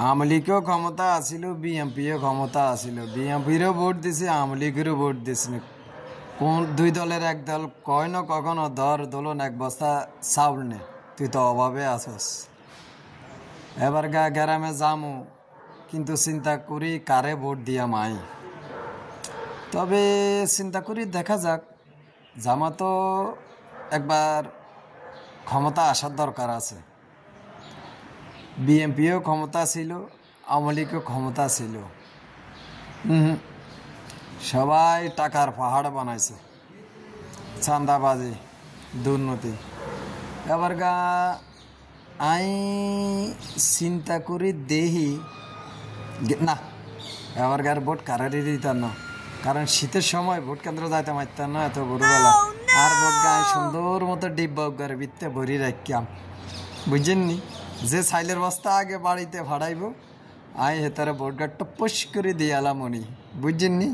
আওয়ামী লীগও ক্ষমতা আসিল, বিএনপিও ক্ষমতা আসিল। বিএনপিরও ভোট দিছে, আওয়ামী লীগেরও ভোট দিছে। কোন দুই দলের এক দল কয় না কখনো ধর দোলন এক বস্তা চাউল নে, তুই তো অভাবে আসস। এবার গ্রামে যামু, কিন্তু চিন্তা করি কারে ভোট দিয়া মাই। তবে চিন্তা করি দেখা যাক, জামাতো একবার ক্ষমতা আসার দরকার আছে। বিএনপিও ক্ষমতা ছিল, আওয়ামী লীগও ক্ষমতা ছিল। সবাই টাকার পাহাড় বানাইছে, চাঁদাবাজি, দুর্নীতি। এবার আই চিন্তা করি দেহি না, এবার ভোট কারারই দিতাম না, কারণ শীতের সময় ভোট কেন্দ্র যাইতে মারতাম না এত ভোরবেলা। আর ভোট গায়ে সুন্দর মতো ডিব্বা গাড়ি বিত্তে ভরি রাখিয়াম, বুঝছেননি? যে সাইলের বস্তা আগে বাড়িতে ভাড়াইব, আই হেতারে ভোট গাড়টা টপস করে দিয়ে এলাম উনি, বুঝছেননি?